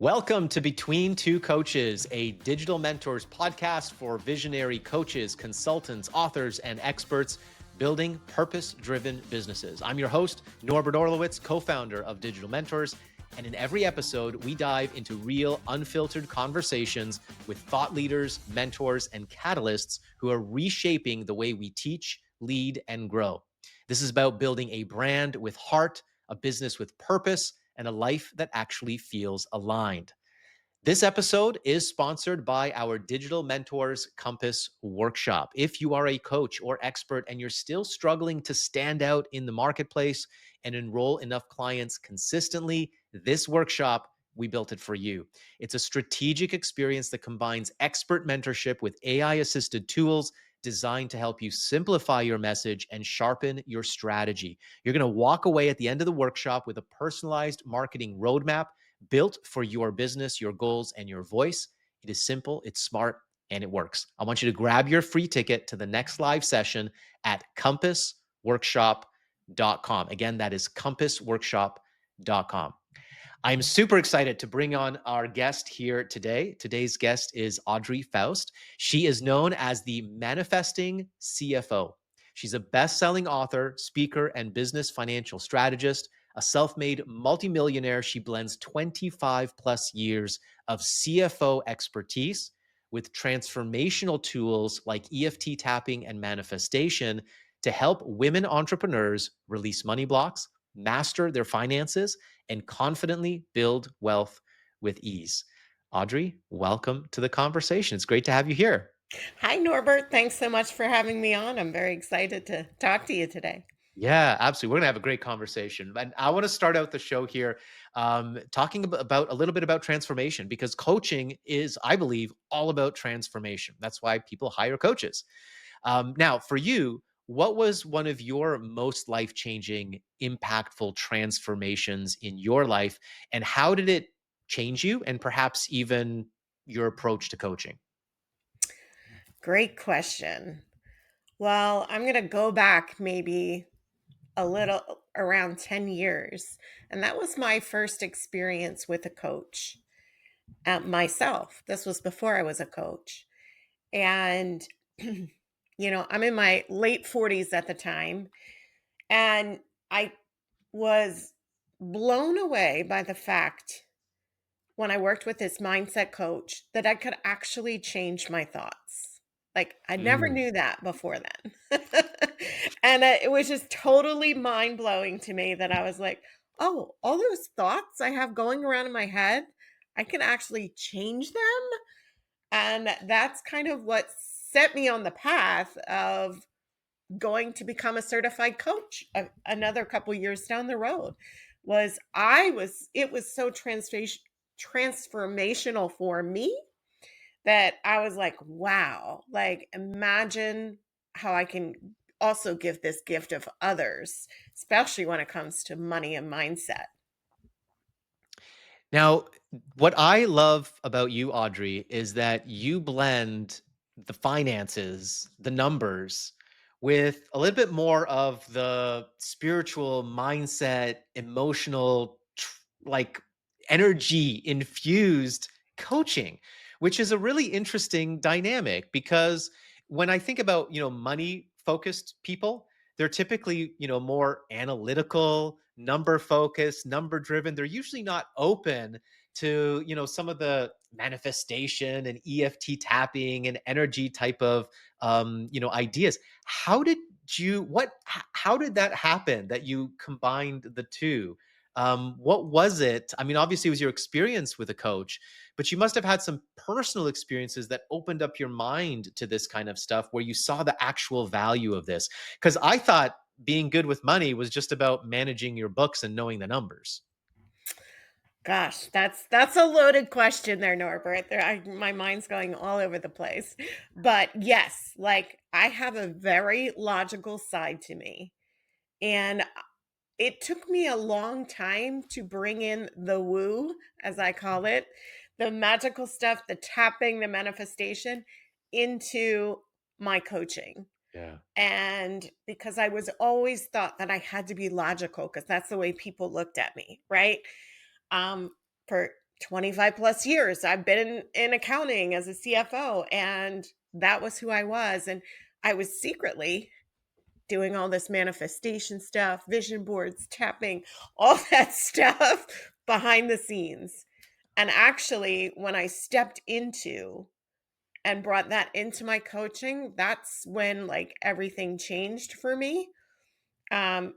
Welcome to Between Two Coaches, a digital mentors podcast for visionary coaches, consultants, authors, and experts building purpose-driven businesses. I'm your host, Norbert Orlewicz, co-founder of Digital Mentors. And in every episode, we dive into real, unfiltered conversations with thought leaders, mentors, and catalysts who are reshaping the way we teach, lead, and grow. This is about building a brand with heart, a business with purpose, and a life that actually feels aligned. This episode is sponsored by our Digital Mentors Compass workshop. If you are a coach or expert and you're still struggling to stand out in the marketplace and enroll enough clients consistently, this workshop, we built it for you. It's a strategic experience that combines expert mentorship with AI-assisted tools designed to help you simplify your message and sharpen your strategy. You're going to walk away at the end of the workshop with a personalized marketing roadmap built for your business, your goals, and your voice. It is simple, it's smart, and it works. I want you to grab your free ticket to the next live session at compassworkshop.com. Again, that is compassworkshop.com. I'm super excited to bring on our guest here today. Today's guest is Audrey Faust. She is known as the Manifesting CFO. She's a best-selling author, speaker, and business financial strategist. A self-made multimillionaire, she blends 25 plus years of CFO expertise with transformational tools like EFT tapping and manifestation to help women entrepreneurs release money blocks, master their finances, and confidently build wealth with ease. Audrey, welcome to the conversation. It's great to have you here. Hi, Norbert. Thanks so much for having me on. I'm very excited to talk to you today. Yeah, absolutely. We're going to have a great conversation. And I want to start out the show here talking about a little bit about transformation, because coaching is, I believe, all about transformation. That's why people hire coaches. Now, for you, what was one of your most life-changing, impactful transformations in your life, and how did it change you and perhaps even your approach to coaching? Great question. Well, I'm going to go back maybe a little around 10 years. And that was my first experience with a coach myself. This was before I was a coach. And, I'm in my late 40s at the time. And I was blown away by the fact when I worked with this mindset coach that I could actually change my thoughts. Like, I never Mm. knew that before then. And it was just totally mind blowing to me that I was like, oh, all those thoughts I have going around in my head, I can actually change them. And that's kind of what set me on the path of going to become a certified coach another couple years down the road. It was so transformational for me that I was like, wow, like imagine how I can also give this gift of others, especially when it comes to money and mindset. Now, what I love about you, Audrey, is that you blend the finances, the numbers, with a little bit more of the spiritual mindset, emotional, like energy infused coaching, which is a really interesting dynamic because when I think about, money focused people, they're typically, more analytical, number focused, number driven. They're usually not open to, some of the manifestation and EFT tapping and energy type of, ideas. How did how did that happen that you combined the two? What was it? I mean, obviously it was your experience with a coach, but you must have had some personal experiences that opened up your mind to this kind of stuff where you saw the actual value of this. Because I thought being good with money was just about managing your books and knowing the numbers. Gosh, that's a loaded question there, Norbert. My mind's going all over the place. But yes, like I have a very logical side to me. And it took me a long time to bring in the woo, as I call it, the magical stuff, the tapping, the manifestation into my coaching. Yeah. And because I was always thought that I had to be logical because that's the way people looked at me, right? Um, for 25 plus years. I've been in accounting as a CFO, and that was who I was. And I was secretly doing all this manifestation stuff, vision boards, tapping, all that stuff behind the scenes. And actually, when I stepped into and brought that into my coaching, that's when like everything changed for me. And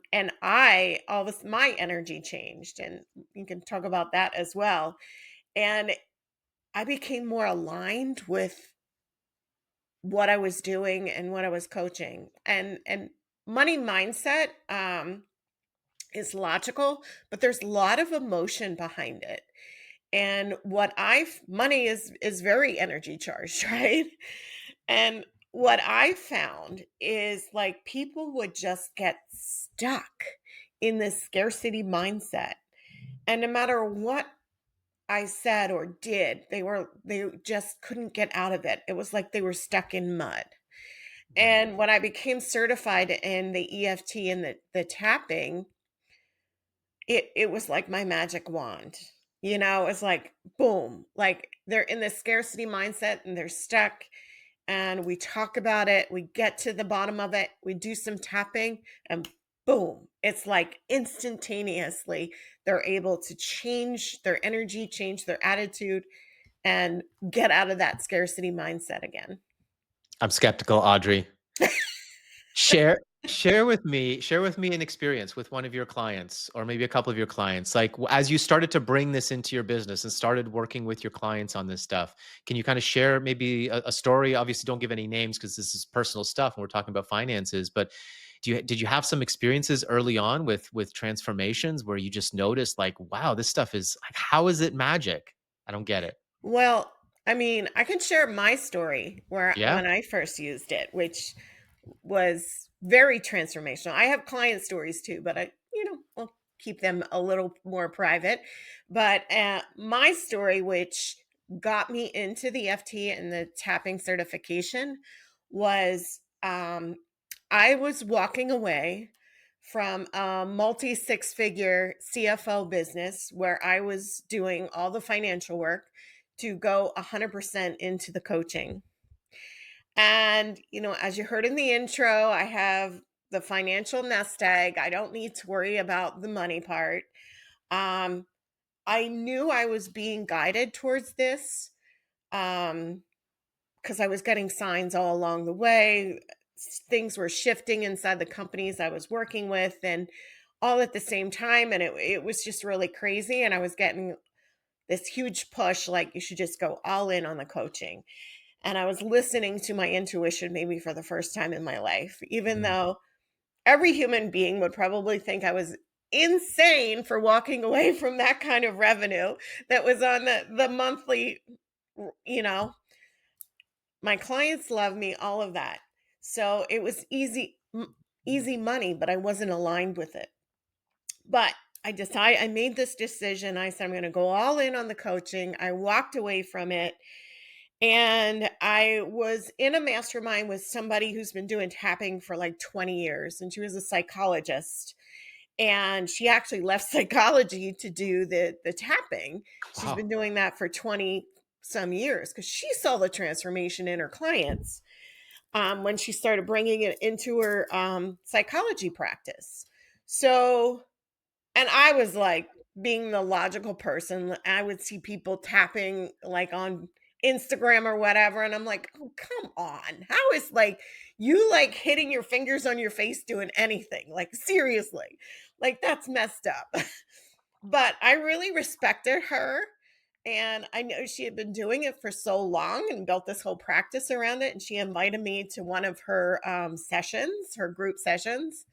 all this, my energy changed, and you can talk about that as well. And I became more aligned with what I was doing and what I was coaching. And money mindset is logical, but there's a lot of emotion behind it. And money is very energy charged, right? And what I found is like people would just get stuck in this scarcity mindset. And no matter what I said or did, they just couldn't get out of it. It was like they were stuck in mud. And when I became certified in the EFT and the tapping, it was like my magic wand. It's like boom, like they're in this scarcity mindset and they're stuck, and we talk about it, we get to the bottom of it, we do some tapping, and boom, it's like instantaneously they're able to change their energy, change their attitude, and get out of that scarcity mindset again. I'm skeptical, Audrey. Share with me an experience with one of your clients or maybe a couple of your clients. Like as you started to bring this into your business and started working with your clients on this stuff, can you kind of share maybe a story? Obviously, don't give any names because this is personal stuff and we're talking about finances. But did you have some experiences early on with transformations where you just noticed like, wow, this stuff is like, how is it magic? I don't get it. Well, I mean, I can share my story where Yeah. when I first used it, which was very transformational. I have client stories too, but I'll keep them a little more private. But my story, which got me into the FT and the tapping certification, was I was walking away from a multi six figure CFO business where I was doing all the financial work to go 100% into the coaching. And, as you heard in the intro, I have the financial nest egg. I don't need to worry about the money part. Um, I knew I was being guided towards this because I was getting signs all along the way. Things were shifting inside the companies I was working with, and all at the same time. And it was just really crazy. And I was getting this huge push like, you should just go all in on the coaching. And I was listening to my intuition maybe for the first time in my life, even Mm. though every human being would probably think I was insane for walking away from that kind of revenue that was on the monthly, you know. My clients love me, all of that. So it was easy money, but I wasn't aligned with it. But I made this decision. I said, I'm going to go all in on the coaching. I walked away from it. And I was in a mastermind with somebody who's been doing tapping for like 20 years, and she was a psychologist. And she actually left psychology to do the tapping. She's Wow. been doing that for 20 some years because she saw the transformation in her clients when she started bringing it into her psychology practice. So, and I was like being the logical person. I would see people tapping like on Instagram or whatever. And I'm like, oh, come on. How is like you like hitting your fingers on your face doing anything? Like, seriously, like that's messed up. But I really respected her. And I know she had been doing it for so long and built this whole practice around it. And she invited me to one of her sessions, her group sessions.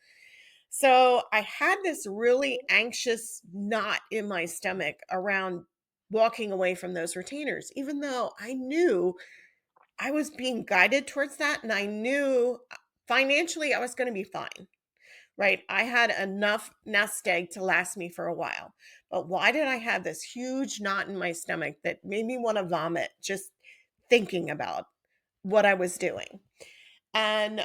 So I had this really anxious knot in my stomach around walking away from those retainers, even though I knew I was being guided towards that. And I knew financially I was going to be fine, right? I had enough nest egg to last me for a while. But why did I have this huge knot in my stomach that made me want to vomit just thinking about what I was doing? And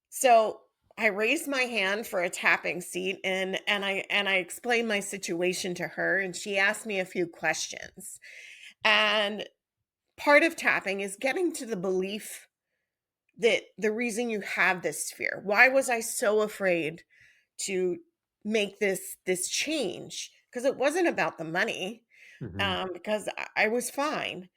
so I raised my hand for a tapping seat, and I explained my situation to her, and she asked me a few questions. And part of tapping is getting to the belief that the reason you have this fear. Why was I so afraid to make this change? Because it wasn't about the money, Hmm. because I was fine.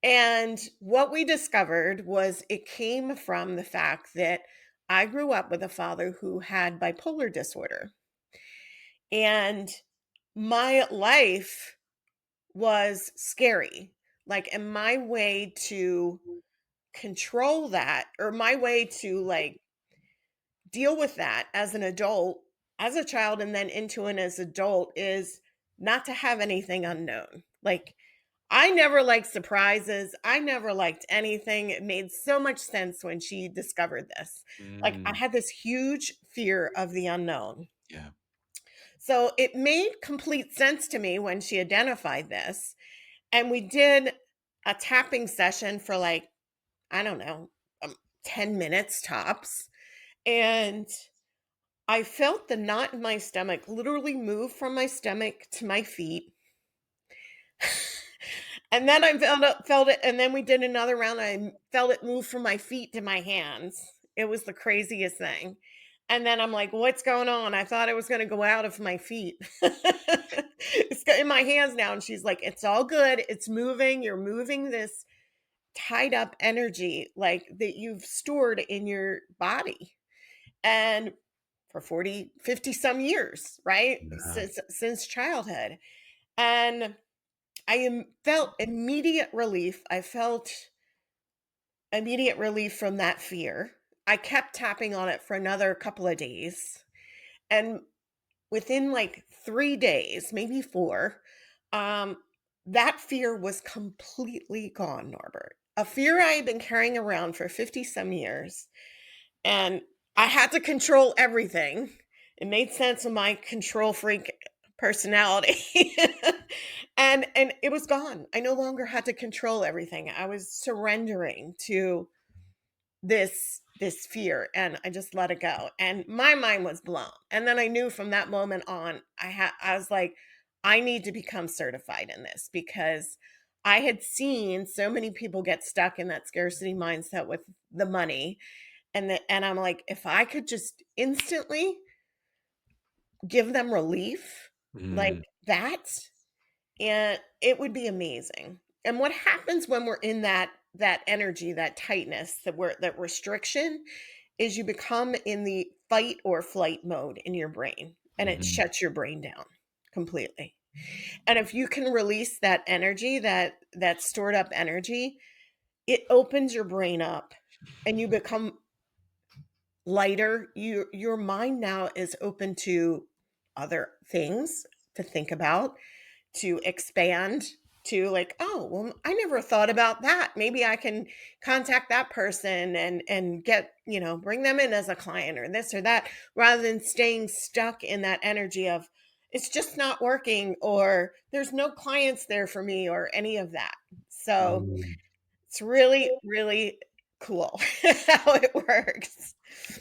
And what we discovered was it came from the fact that I grew up with a father who had bipolar disorder. And my life was scary. Like, and my way to control that, or my way to like deal with that as an adult, as a child, and then into an as adult, is not to have anything unknown. Like, I never liked surprises. I never liked anything. It made so much sense when she discovered this. Like, I Mm, had this huge fear of the unknown. yeah. So it made complete sense to me when she identified this. And we did a tapping session for like, I don't know, 10 minutes tops. And I felt the knot in my stomach literally move from my stomach to my feet. And then I felt it, and then we did another round, I felt it move from my feet to my hands. It was the craziest thing. And then I'm like, "What's going on?" I thought it was gonna go out of my feet. It's in my hands now, and she's like, "It's all good. It's moving. You're moving this tied up energy, like, that you've stored in your body." And for 40, 50 some years, right? Yeah. Since childhood. And felt immediate relief. I felt immediate relief from that fear. I kept tapping on it for another couple of days. And within like 3 days, maybe four, um, that fear was completely gone, Norbert. A fear I had been carrying around for 50 some years. And I had to control everything. It made sense of my control freak personality. And it was gone. I no longer had to control everything. I was surrendering to this fear, and I just let it go. And my mind was blown. And then I knew from that moment on, I was like, I need to become certified in this, because I had seen so many people get stuck in that scarcity mindset with the money. And I'm like, if I could just instantly give them relief like Mm, that, and it would be amazing. And what happens when we're in that energy, that tightness, that restriction, is you become in the fight or flight mode in your brain, and it mhm, shuts your brain down completely. And if you can release that energy, that stored up energy, it opens your brain up, and you become lighter. Your mind now is open to other things to think about, to expand, to like, oh, well, I never thought about that. Maybe I can contact that person and get, bring them in as a client, or this or that, rather than staying stuck in that energy of it's just not working, or there's no clients there for me, or any of that. So mm. it's really, really cool how it works.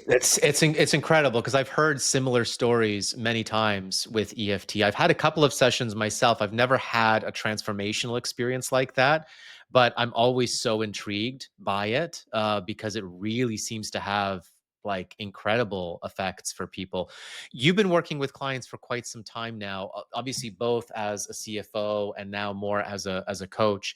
It's incredible because I've heard similar stories many times with EFT. I've had a couple of sessions myself. I've never had a transformational experience like that, but I'm always so intrigued by it because it really seems to have like incredible effects for people. You've been working with clients for quite some time now, obviously both as a CFO and now more as a coach.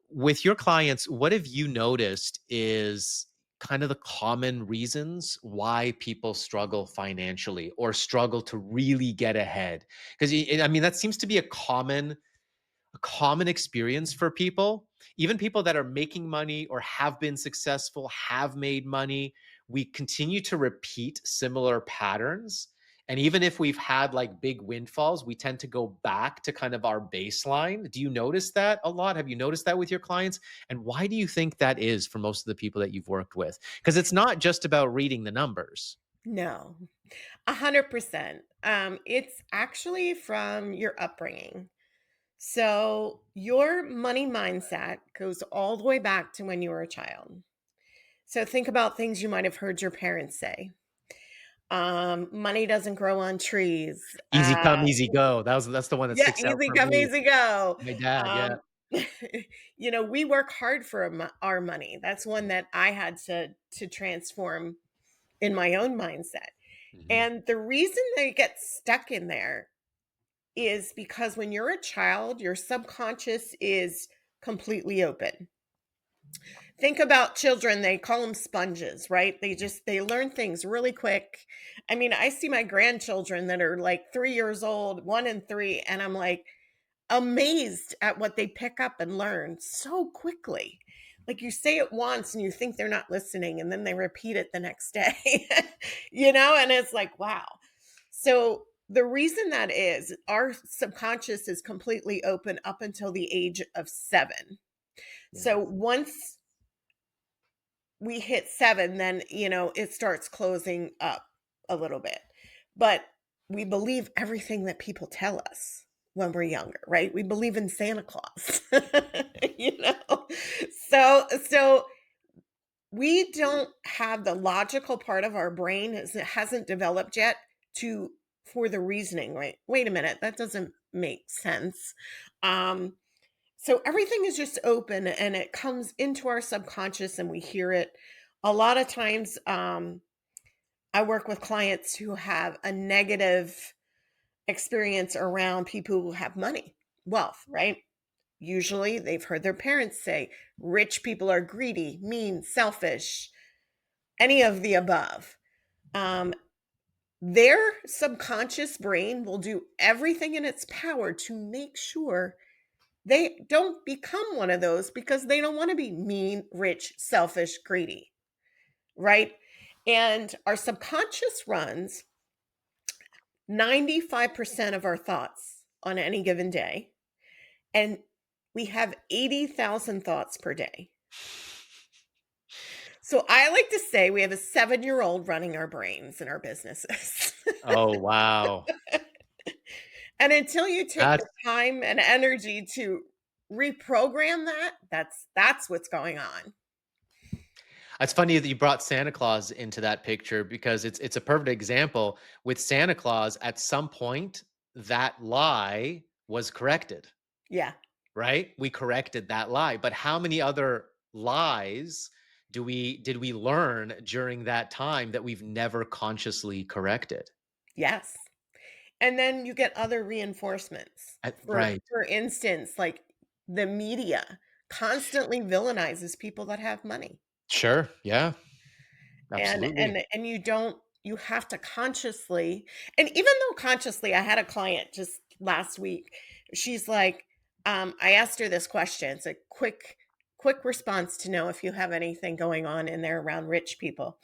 With your clients, what have you noticed is kind of the common reasons why people struggle financially or struggle to really get ahead? Because I mean, that seems to be a common experience for people, even people that are making money or have been successful, have made money. We continue to repeat similar patterns. And even if we've had like big windfalls, we tend to go back to kind of our baseline. Do you notice that a lot? Have you noticed that with your clients? And why do you think that is for most of the people that you've worked with? Because it's not just about reading the numbers. No, 100%. It's actually from your upbringing. So your money mindset goes all the way back to when you were a child. So think about things you might have heard your parents say. Money doesn't grow on trees. Easy come, easy go. That's the one that Yeah, sticks out easy for come, me. easy go. My dad, yeah. Um, we work hard for our money. That's one that I had to transform in my own mindset. Mhm. And the reason they get stuck in there is because when you're a child, your subconscious is completely open. Think about children, they call them sponges, right? They learn things really quick. I mean, I see my grandchildren that are like 3 years old, 1 and 3, and I'm like amazed at what they pick up and learn so quickly. Like you say it once and you think they're not listening, and then they repeat it the next day, and it's like, wow. So the reason that is our subconscious is completely open up until the age of 7. So Yes. once we hit 7, then, it starts closing up a little bit. But we believe everything that people tell us when we're younger, right? We believe in Santa Claus. you know? So we don't have the logical part of our brain hasn't developed yet to for the reasoning, right? Wait a minute, that doesn't make sense. Um so everything is just open and it comes into our subconscious and we hear it. A lot of times, I work with clients who have a negative experience around people who have money, wealth, right? Usually they've heard their parents say rich people are greedy, mean, selfish, any of the above. Um, their subconscious brain will do everything in its power to make sure they don't become one of those because they don't want to be mean, rich, selfish, greedy, right? And our subconscious runs 95% of our thoughts on any given day. And we have 80,000 thoughts per day. So I like to say we have a 7-year-old running our brains and our businesses. Oh, wow. And until you take That's the time and energy to reprogram that, that's what's going on. It's funny that you brought Santa Claus into that picture because it's a perfect example. With Santa Claus, at some point, that lie was corrected, Yeah. right? We corrected that lie. But how many other lies did we learn during that time that we've never consciously corrected? Yes. And then you get other reinforcements. For Right. for instance, like the media constantly villainizes people that have money. Sure. Yeah. And Absolutely. and you have to consciously, and even though consciously, I had a client just last week. She's like, I asked her this question. It's a quick response to know if you have anything going on in there around rich people.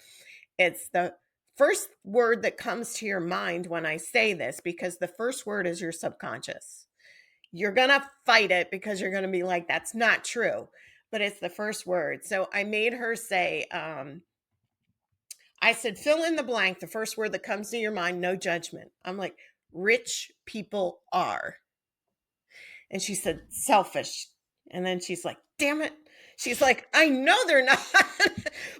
It's the first word that comes to your mind when I say this, because the first word is your subconscious. You're going to fight it because you're going to be like, that's not true. But it's the first word. So I made her say, I said, fill in the blank, the first word that comes to your mind, no judgment. I'm like, rich people are. And she said, selfish. And then she's like, damn it. She's like, I know they're not.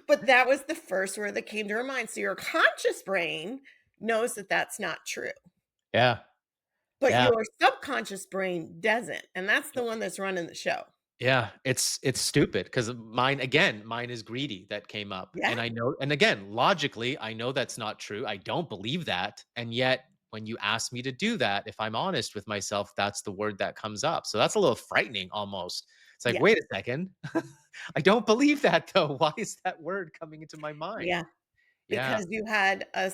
But that was the first word that came to her mind. So your conscious brain knows that that's not true, Yeah. but Yeah. your subconscious brain doesn't. And that's the one that's running the show. Yeah, it's stupid because mine is greedy that came up. Yeah. And I know, and again, logically, I know that's not true. I don't believe that. And yet, when you ask me to do that, if I'm honest with myself, that's the word that comes up. So that's a little frightening almost. It's like, Yeah. wait a second. I don't believe that though. Why is that word coming into my mind? Yeah. Yeah, Because you had a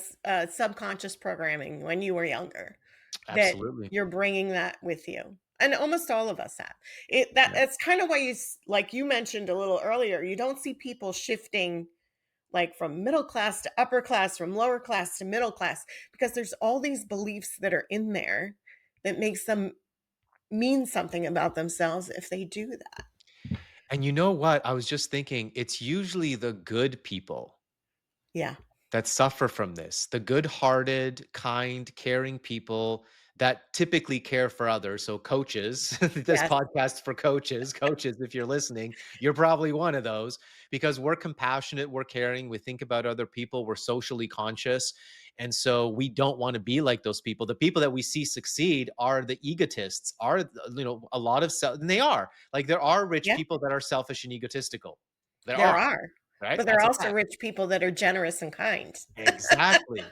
subconscious programming when you were younger that absolutely. you're bringing that with you, and almost all of us have. Yeah. That's kind of why like you mentioned a little earlier, you don't see people shifting like from middle class to upper class, from lower class to middle class, because there's all these beliefs that are in there that makes them mean something about themselves if they do that. And you know what? I was just thinking, it's usually the good people Yeah. that suffer from this. The good-hearted, kind, caring people, that typically care for others. So coaches, this Yes. podcast for coaches, if you're listening, you're probably one of those because we're compassionate, we're caring, we think about other people, we're socially conscious. And so we don't want to be like those people. The people that we see succeed are the egotists, are, a lot of self, and they are like, there are rich Yeah, people that are selfish and egotistical. There there are, are. right? But there are That's a also fact. rich people that are generous and kind. Exactly.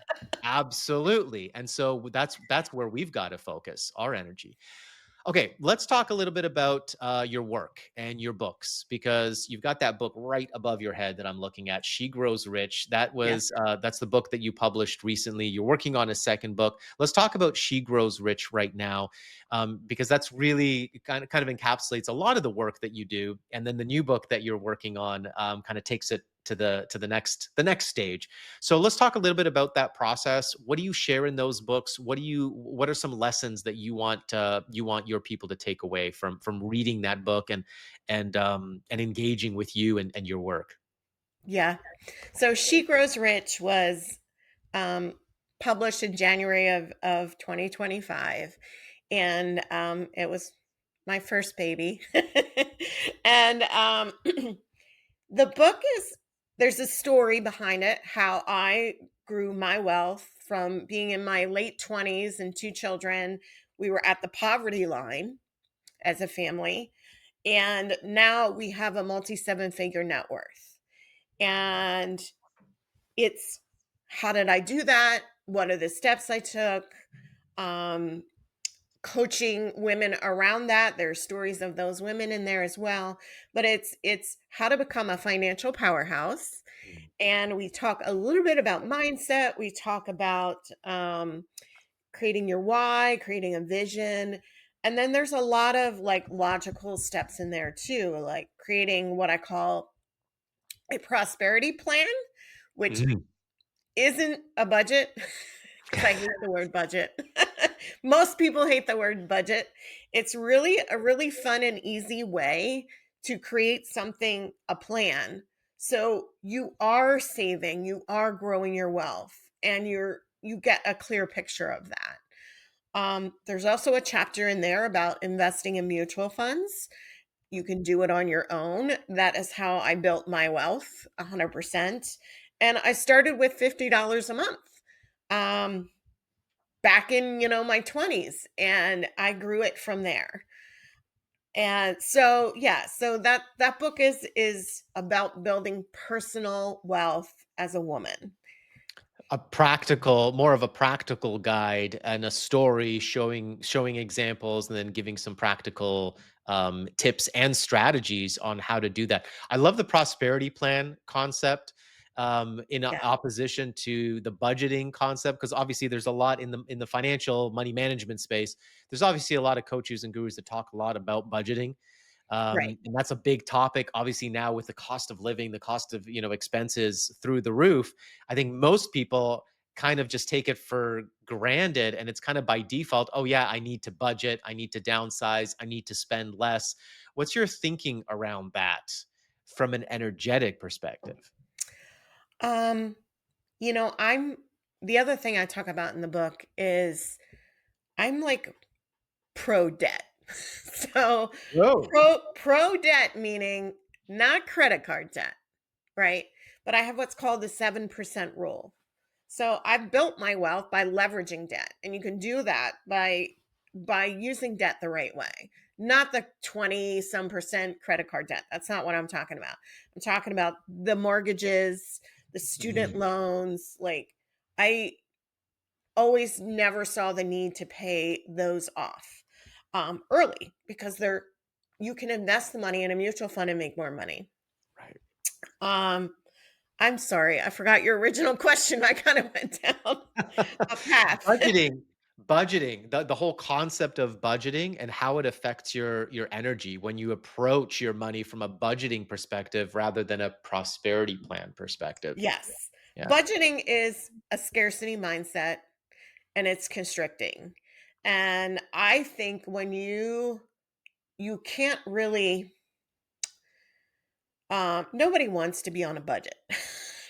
Absolutely. And so that's where we've got to focus our energy. Okay, let's talk a little bit about your work and your books because you've got that book right above your head that I'm looking at. She Grows Rich. Yes. That's the book that you published recently. You're working on a second book. Let's talk about She Grows Rich right now, because that's really kind of encapsulates a lot of the work that you do, and then the new book that you're working on kind of takes it to the next stage. So let's talk a little bit about that process. What do you share in those books? What are some lessons that you want your people to take away from reading that book and engaging with you and your work? Yeah. So She Grows Rich was um, published in January of 2025. And it was my first baby. And the book is, there's a story behind it, how I grew my wealth from being in my late 20s and two children. We were at the poverty line as a family. And now we have a multi seven figure net worth. And it's, how did I do that? What are the steps I took? Um, Coaching women around that. There's stories of those women in there as well. But it's how to become a financial powerhouse. Mm. And we talk a little bit about mindset. We talk about creating your why, creating a vision. And then there's a lot of like logical steps in there too, like creating what I call a prosperity plan, which Mhm. isn't a budget because I hate the word budget. Most people hate the word budget. It's really a really fun and easy way to create something, a plan. So you are saving, you are growing your wealth, and you get a clear picture of that. There's also a chapter in there about investing in mutual funds. You can do it on your own. That is how I built my wealth 100%. And I started with $50 a month. Um, Back in, my 20s, and I grew it from there. And so, yeah, so that book is about building personal wealth as a woman. More of a practical guide and a story showing examples and then giving some practical tips and strategies on how to do that. I love the prosperity plan concept, Yeah, opposition to the budgeting concept, because obviously there's a lot in the financial money management space. There's obviously a lot of coaches and gurus that talk a lot about budgeting, right. and that's a big topic obviously now with the cost of living, the cost of expenses through the roof. I think most people kind of just take it for granted, and it's kind of by default, oh yeah, I need to budget, I need to downsize, I need to spend less. What's your thinking around that from an energetic perspective? Um, I'm the other thing I talk about in the book is I'm like pro debt. So Whoa. pro debt meaning not credit card debt, right? But I have what's called the 7% rule. So I've built my wealth by leveraging debt, and you can do that by using debt the right way. Not the 20 some percent credit card debt. That's not what I'm talking about. I'm talking about the mortgages, the student Mhm. loans. Like I always never saw the need to pay those off early because you can invest the money in a mutual fund and make more money. Right. Um, I'm sorry, I forgot your original question. I kind of went down a path. budgeting budgeting, the whole concept of budgeting and how it affects your energy when you approach your money from a budgeting perspective rather than a prosperity plan perspective. Yes. Yeah. Budgeting is a scarcity mindset, and it's constricting. And I think when you can't really nobody wants to be on a budget,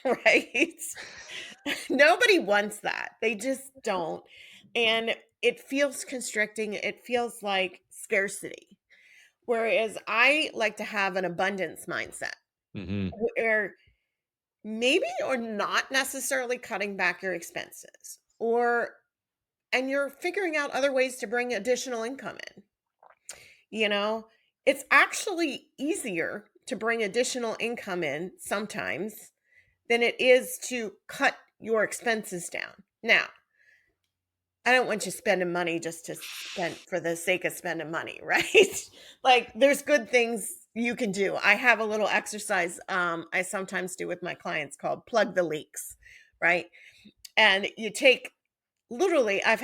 right? Nobody wants that. They just don't. And it feels constricting. It feels like scarcity. Whereas I like to have an abundance mindset Hmm. where maybe you're not necessarily cutting back your expenses, or and you're figuring out other ways to bring additional income in. You know, it's actually easier to bring additional income in sometimes than it is to cut your expenses down. Now, I don't want you spending money just to spend for the sake of spending money, right? Like there's good things you can do. I have a little exercise I sometimes do with my clients called plug the leaks, right? And you take literally I've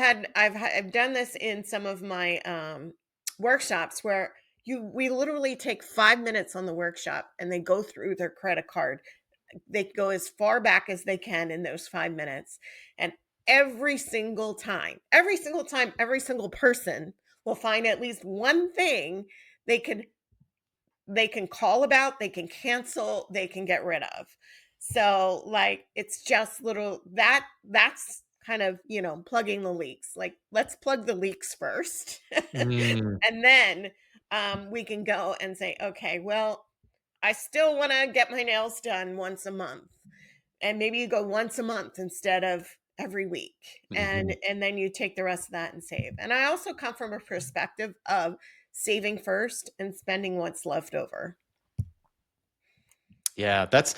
done this in some of my workshops where you we literally take 5 minutes on the workshop and they go through their credit card. They go as far back as they can in those 5 minutes, and every single person will find at least one thing they could they can call about, they can cancel, they can get rid of. So, like, it's just little that's kind of, plugging the leaks. Like, let's plug the leaks first. Mm. And then we can go and say, okay, well, I still want to get my nails done once a month. And maybe you go once a month instead of every week. Hmm. And then you take the rest of that and save. And I also come from a perspective of saving first and spending what's left over. Yeah, that's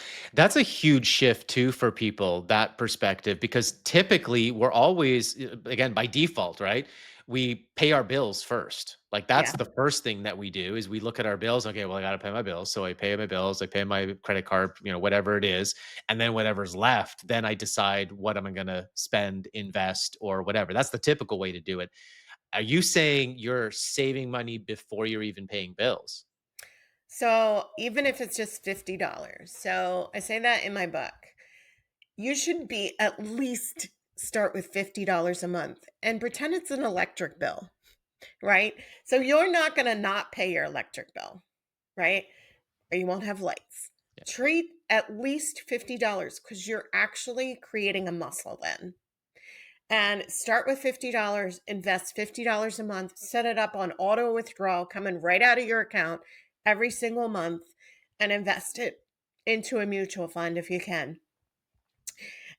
a huge shift too for people, that perspective, because typically we're always, again, by default, right? We pay our bills first. Like Yeah. that's the first thing that we do is we look at our bills. Okay, well, I got to pay my bills. So I pay my bills, I pay my credit card, whatever it is. And then whatever's left, then I decide what am I going to spend, invest, or whatever. That's the typical way to do it. Are you saying you're saving money before you're even paying bills? So even if it's just $50. So I say that in my book. You should be at least start with $50 a month and pretend it's an electric bill, right? So you're not going to not pay your electric bill, right? Or you won't have lights. Yeah. Treat at least $50 because you're actually creating a muscle then. And start with $50, invest $50 a month, set it up on auto withdrawal coming right out of your account every single month, and invest it into a mutual fund if you can.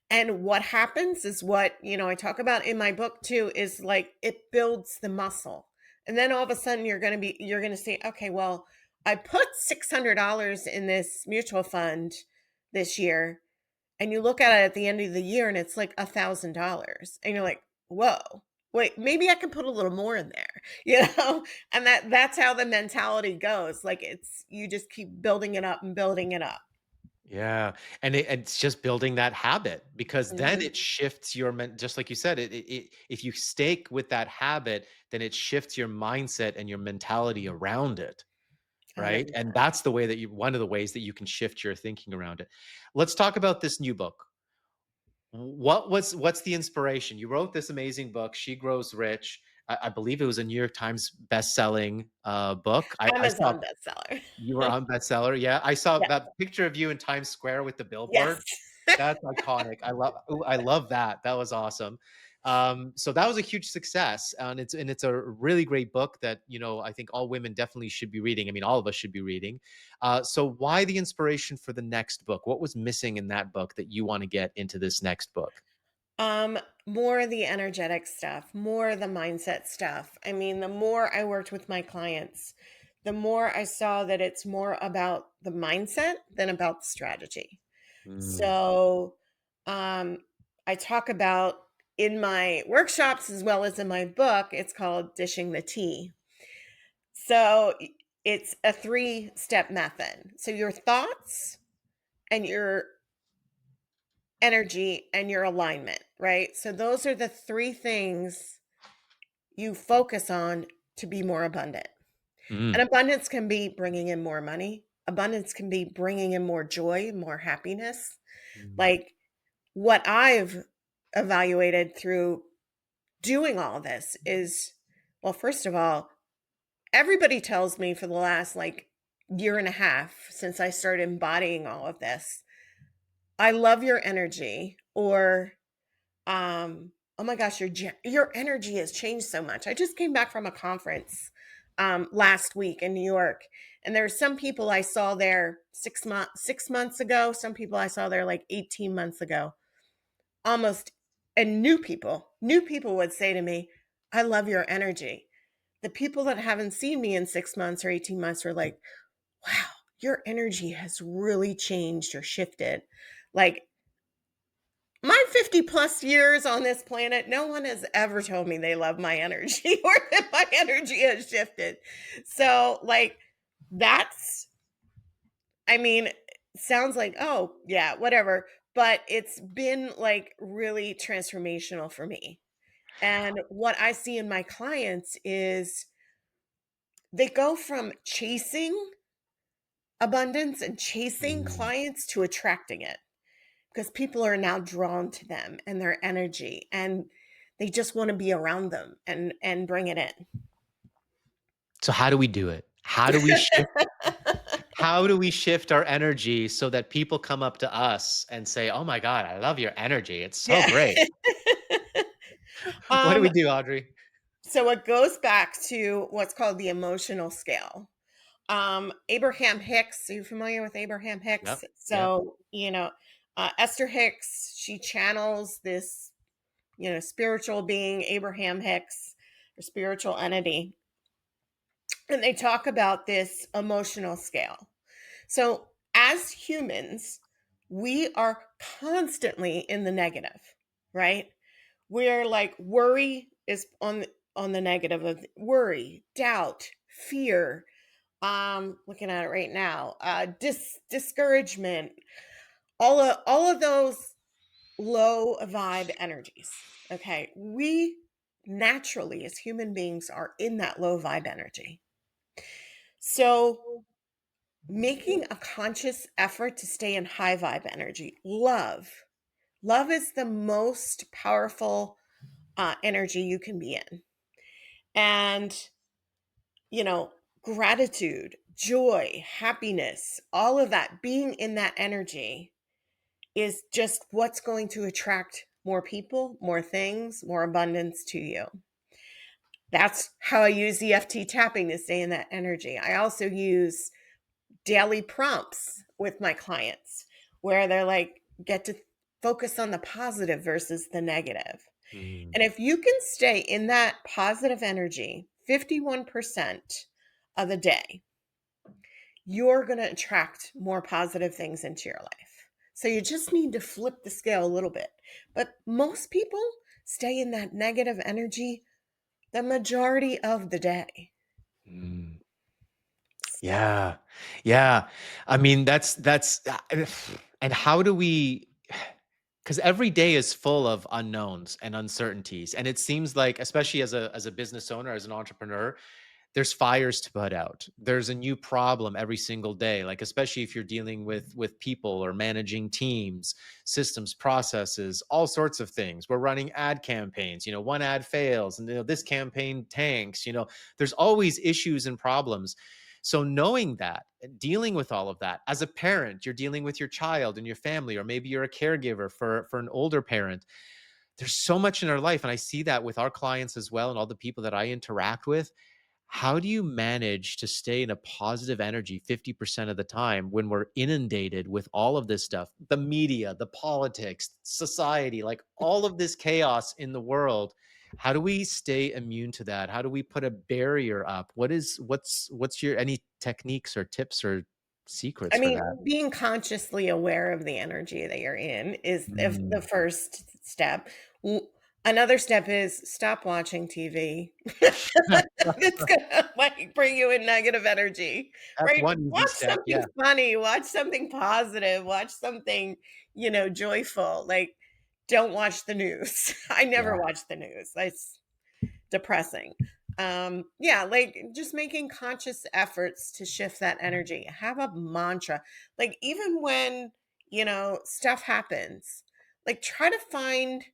And what happens is what, I talk about in my book too, is like it builds the muscle. And then all of a sudden you're going to say, okay, well, I put $600 in this mutual fund this year. And you look at it at the end of the year and it's like $1,000. And you're like, whoa, wait, maybe I can put a little more in there, And that's how the mentality goes. Like you just keep building it up and building it up. Yeah, and it's just building that habit because then Mhm. it shifts your just like you said, if you stake with that habit, then it shifts your mindset and your mentality around it, right? And 100%. that's the way that you one of the ways that you can shift your thinking around it. Let's talk about this new book. What's the inspiration? You wrote this amazing book, She Grows Rich. I believe it was a New York Times best-selling book. I saw Amazon bestseller. you were on bestseller, yeah. I saw Yeah. that picture of you in Times Square with the Yes. billboard. That's iconic. I love that. That was awesome. So that was a huge success, and it's a really great book that, I think all women definitely should be reading. I mean, all of us should be reading. So why the inspiration for the next book? What was missing in that book that you wanna get into this next book? Um, More of the energetic stuff, more of the mindset stuff. I mean, the more I worked with my clients, the more I saw that it's more about the mindset than about the strategy. Mm, So, um, I talk about in my workshops as well as in my book, it's called Dishing the Tea. So, it's a three-step method. So, your thoughts and your energy and your alignment, right? So those are the three things you focus on to be more abundant. And mm, abundance can be bringing in more money. Abundance can be bringing in more joy, more happiness. mm, Like what I've evaluated through doing all this is, well, first of all, everybody tells me for the last like year and a half since I started embodying all of this, I love your energy, or oh my gosh, your energy has changed so much. I just came back from a conference last week in New York, and there's some people I saw there 6 months ago, some people I saw there like 18 months ago, almost, and new people would say to me, I love your energy. The people that haven't seen me in 6 months or 18 months were like, wow, your energy has really changed or shifted. Like, my 50 plus years on this planet, no one has ever told me they love my energy or that my energy has shifted. So, like, that's, I mean, sounds like, oh, yeah, whatever. But it's been like really transformational for me. And what I see in my clients is they go from chasing abundance and chasing Mm. clients to attracting it, because people are now drawn to them and their energy, and they just want to be around them and bring it in. So how do we do it? How do we shift our energy so that people come up to us and say, "Oh my god, I love your energy. It's so Yeah. great." What do um we do, Audrey? so it goes back to what's called the emotional scale. Abraham Hicks, are you familiar with Abraham Yep. Hicks? Yep. So, Esther Hicks, she channels this, spiritual being, Abraham Hicks, or spiritual entity, and they talk about this emotional scale. So, as humans, we are constantly in the negative, right? We're like, worry is on the negative of worry, doubt, fear. Looking at it right now, discouragement, all of those low vibe energies. Okay, we naturally, as human beings, are in that low vibe energy. So making a conscious effort to stay in high vibe energy. Love is the most powerful energy you can be in. And, you know, gratitude, joy, happiness, all of that, being in that energy is just what's going to attract more people, more things, more abundance to you. That's how I use EFT tapping to stay in that energy. I also use daily prompts with my clients where they're like, get to focus on the positive versus the negative. Mm. And if you can stay in that positive energy 51% of the day, you're going to attract more positive things into your life. So you just need to flip the scale a little bit. But most people stay in that negative energy the majority of the day. Mm. Yeah. Yeah. I mean, that's and how do we, because every day is full of unknowns and uncertainties, and it seems like, especially as a business owner, as an entrepreneur, there's fires to put out. There's a new problem every single day, like especially if you're dealing with people or managing teams, systems, processes, all sorts of things. We're running ad campaigns, one ad fails and this campaign tanks, there's always issues and problems. So knowing that, dealing with all of that, as a parent, you're dealing with your child and your family, or maybe you're a caregiver for an older parent. There's so much in our life, and I see that with our clients as well and all the people that I interact with. How do you manage to stay in a positive energy 50% of the time when we're inundated with all of this stuff? The media, the politics, society, like all of this chaos in the world. How do we stay immune to that? How do we put a barrier up? What's your any techniques or tips or I secrets for mean, that? being consciously aware of the energy that you're in is the Mm. first step. W- Another step is stop watching TV. It's gonna like bring you in negative energy, That's right? one easy Watch step. something Yeah. funny, watch something positive, watch something, joyful. Like, don't watch the news. I never Yeah. watch the news. It's depressing. Yeah, like just making conscious efforts to shift that energy. Have a mantra. Like, even when, stuff happens, like, try to find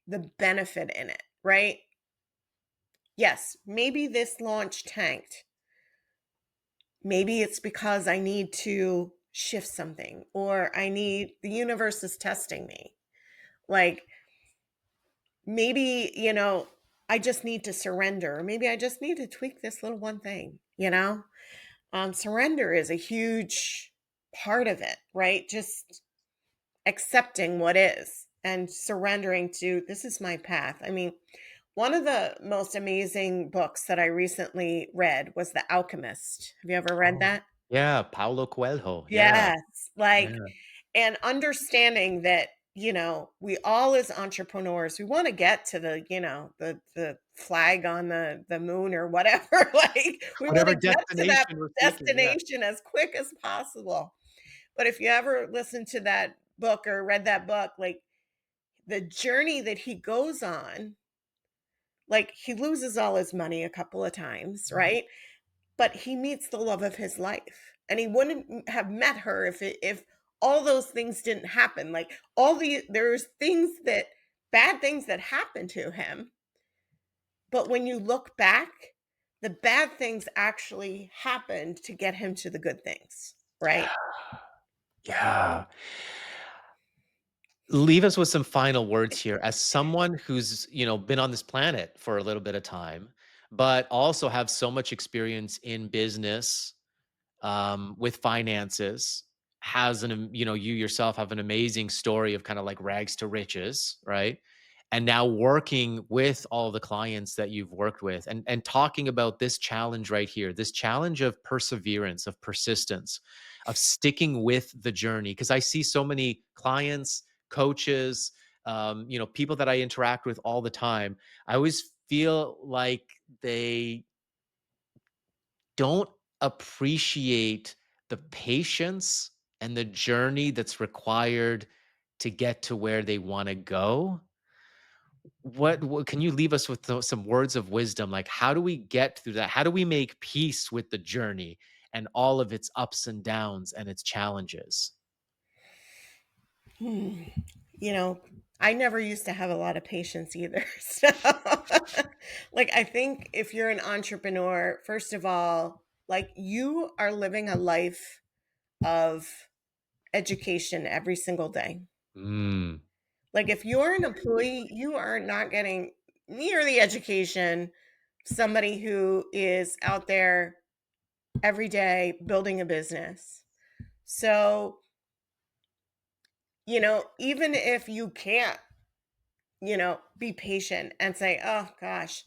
the benefit in it, right? Yes, maybe this launch tanked. Maybe it's because I need to shift something, or the universe is testing me. Like, maybe, I just need to surrender. Or maybe I just need to tweak this little one thing, surrender is a huge part of it, right? Just accepting what is and surrendering to this is my path. I mean, one of the most amazing books that I recently read was The Alchemist. Have you ever read Oh, that? yeah, Paulo Coelho. Yeah, Yes. Like, yeah. and understanding that, we all as entrepreneurs, we want to get to the flag on the moon or whatever. Like, we want Whatever to get to that destination we're seeking, yeah. destination as quick as possible. But if you ever listened to that book or read that book, like the journey that he goes on, like he loses all his money a couple of times, right? But he meets the love of his life. And he wouldn't have met her if all those things didn't happen. Like there's things that bad things that happened to him, but when you look back, the bad things actually happened to get him to the good things, right? Yeah. Leave us with some final words here. As someone who's, been on this planet for a little bit of time, but also have so much experience in business, with finances, you yourself have an amazing story of kind of like rags to riches, right? And now working with all the clients that you've worked with and talking about this challenge right here, this challenge of perseverance, of persistence, of sticking with the journey. Because I see so many clients, coaches, people that I interact with all the time. I always feel like they don't appreciate the patience and the journey that's required to get to where they want to go. What can you leave us with some words of wisdom? Like, how do we get through that? How do we make peace with the journey and all of its ups and downs and its challenges? Hmm. You know, I never used to have a lot of patience either. So, like, I think if you're an entrepreneur, first of all, like, you are living a life of education every single day. Mm, Like, if you're an employee, you are not getting near the education somebody who is out there every day building a business. So, even if you can't be patient and say, oh gosh,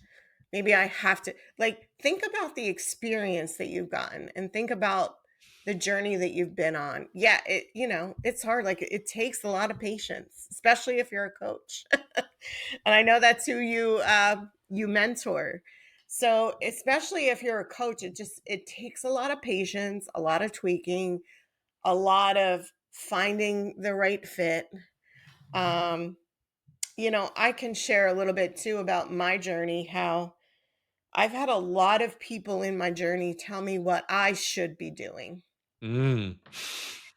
maybe I have to, like, think about the experience that you've gotten and think about the journey that you've been on. Yeah, it's hard. Like, it takes a lot of patience, especially if you're a coach. And I know that's who you mentor. So, especially if you're a coach, it takes a lot of patience, a lot of tweaking, a lot of finding the right fit. Um, I can share a little bit too about my journey, how I've had a lot of people in my journey tell me what I should be doing. mm.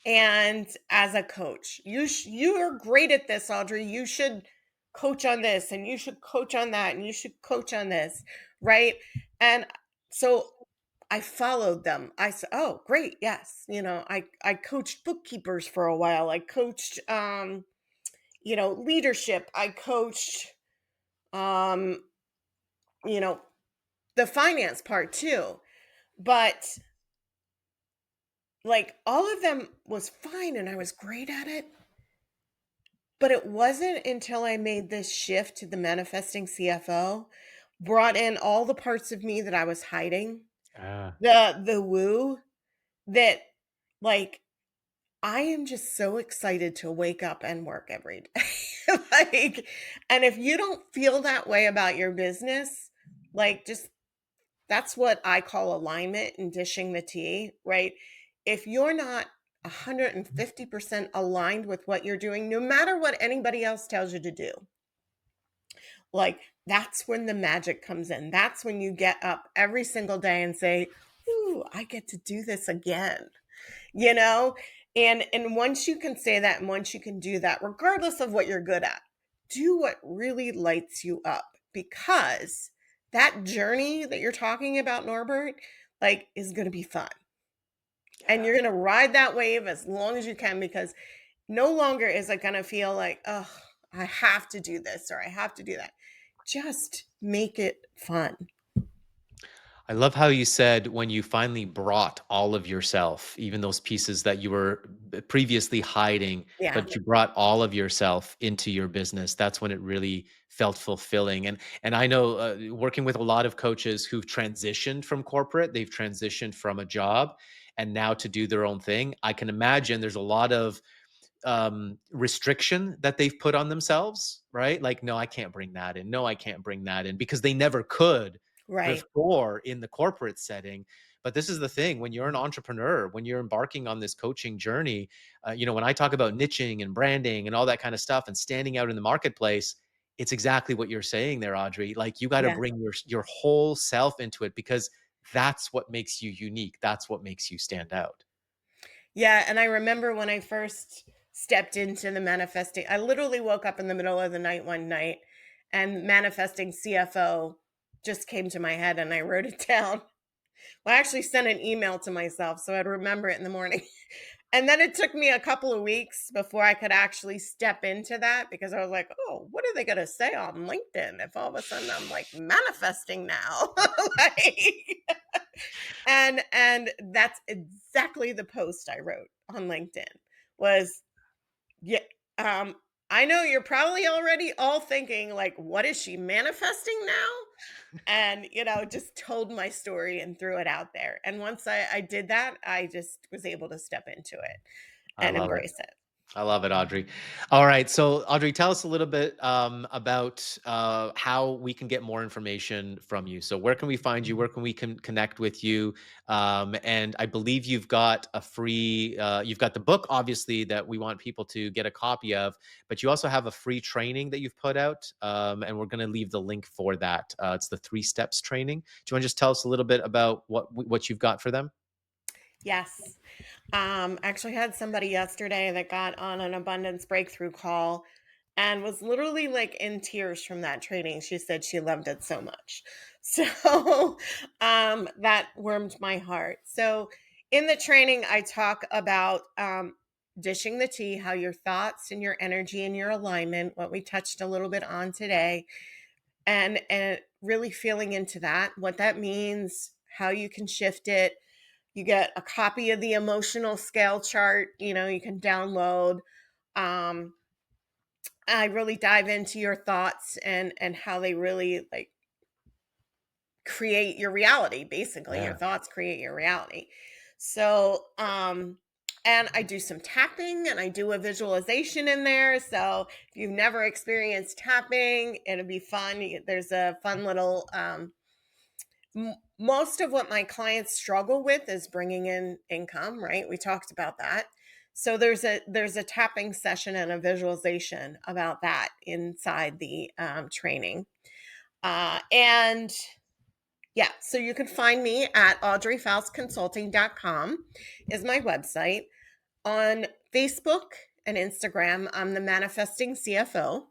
And as a coach, you're great at this, Audrey. You should coach on this and you should coach on that and you should coach on this, right? And so I followed them. I said, "Oh, great. Yes." I coached bookkeepers for a while. I coached leadership. I coached um you know, the finance part too. But like all of them was fine and I was great at it. But it wasn't until I made this shift to the manifesting CFO, brought in all the parts of me that I was hiding, Ah. the woo, that like I am just so excited to wake up and work every day. Like, and if you don't feel that way about your business, like just that's what I call alignment and dishing the tea, right? If you're not 150% aligned with what you're doing, no matter what anybody else tells you to do, like that's when the magic comes in. That's when you get up every single day and say, "Ooh, I get to do this again." You know? And once you can say that and once you can do that, regardless of what you're good at, do what really lights you up because that journey that you're talking about, Norbert, like is going to be fun. And you're going to ride that wave as long as you can because no longer is it going to feel like, oh, I have to do this or I have to do that. Just make it fun. I love how you said when you finally brought all of yourself, even those pieces that you were previously hiding, Yeah. but you brought all of yourself into your business. That's when it really felt fulfilling. And I know working with a lot of coaches who've transitioned from corporate, they've transitioned from a job and now to do their own thing. I can imagine there's a lot of restriction that they've put on themselves, right? Like, no, I can't bring that in. No, I can't bring that in because they never could Right. before in the corporate setting. But this is the thing when you're an entrepreneur, when you're embarking on this coaching journey, when I talk about niching and branding and all that kind of stuff and standing out in the marketplace, it's exactly what you're saying there, Audrey. Like you got to Yeah. bring your whole self into it because that's what makes you unique. That's what makes you stand out. Yeah, and I remember when I first stepped into the manifesting, I literally woke up in the middle of the night one night and manifesting CFO just came to my head and I wrote it down. Well, I actually sent an email to myself so I'd remember it in the morning. And then it took me a couple of weeks before I could actually step into that because I was like, oh, what are they going to say on LinkedIn if all of a sudden I'm like manifesting now? like, and that's exactly the post I wrote on LinkedIn was, yeah, um, I know you're probably already all thinking like, what is she manifesting now? And just told my story and threw it out there. And once I did that, I just was able to step into it I and love it. embrace it. I love it, Audrey. All right. So, Audrey, tell us a little bit about how we can get more information from you. So, where can we find you? Where can we connect with you? And I believe you've got a free, you've got the book, obviously, that we want people to get a copy of, but you also have a free training that you've put out. And we're going to leave the link for that. It's the 3 steps training. Do you want to just tell us a little bit about what you've got for them? Yes. Actually had somebody yesterday that got on an abundance breakthrough call and was literally like in tears from that training. She said she loved it so much. So that warmed my heart. So in the training, I talk about dishing the tea, how your thoughts and your energy and your alignment, what we touched a little bit on today, and really feeling into that, what that means, how you can shift it. You get a copy of the emotional scale chart, you can download. Um, I really dive into your thoughts and how they really like create your reality. Basically, your Yeah. thoughts create your reality. So, and I do some tapping and I do a visualization in there. So if you've never experienced tapping, it'll be fun. There's a fun little most of what my clients struggle with is bringing in income, right? We talked about that. So there's a tapping session and a visualization about that inside the training. And yeah, so you can find me at audreyfaustconsulting.com is my website. On Facebook and Instagram, I'm the Manifesting CFO.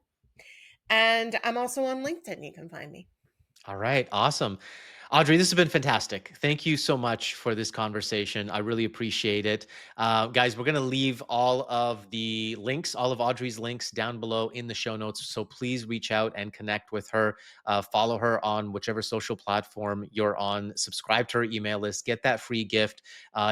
And I'm also on LinkedIn. You can find me. All right. Awesome. Audrey, this has been fantastic. Thank you so much for this conversation. I really appreciate it. Guys, we're going to leave all of the links, all of Audrey's links down below in the show notes. So please reach out and connect with her. Follow her on whichever social platform you're on. Subscribe to her email list. Get that free gift.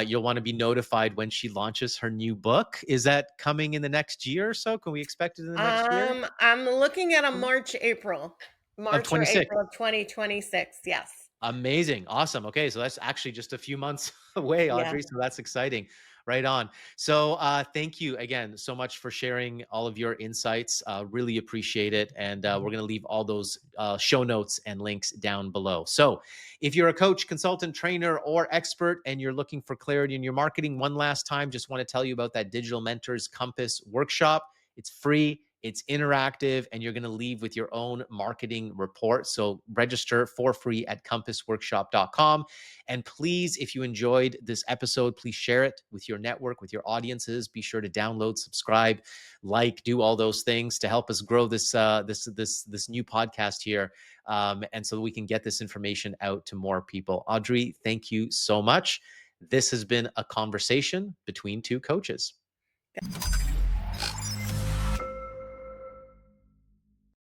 You'll want to be notified when she launches her new book. Is that coming in the next year or so? Can we expect it in the next year I'm looking at a of March or 26? April of 2026. Yes. Amazing. Awesome. Okay. So that's actually just a few months away, Yeah. Audrey. So that's exciting. Right on. So thank you again so much for sharing all of your insights. Really appreciate it. And we're going to leave all those show notes and links down below. So if you're a coach, consultant, trainer, or expert, and you're looking for clarity in your marketing, one last time, just want to tell you about that Digital Mentors Compass workshop. It's free. It's interactive, and you're going to leave with your own marketing report. So register for free at compassworkshop.com. And please, if you enjoyed this episode, please share it with your network, with your audiences. Be sure to download, subscribe, like, do all those things to help us grow this new podcast here, and so we can get this information out to more people. Audrey, thank you so much. This has been a conversation between two coaches.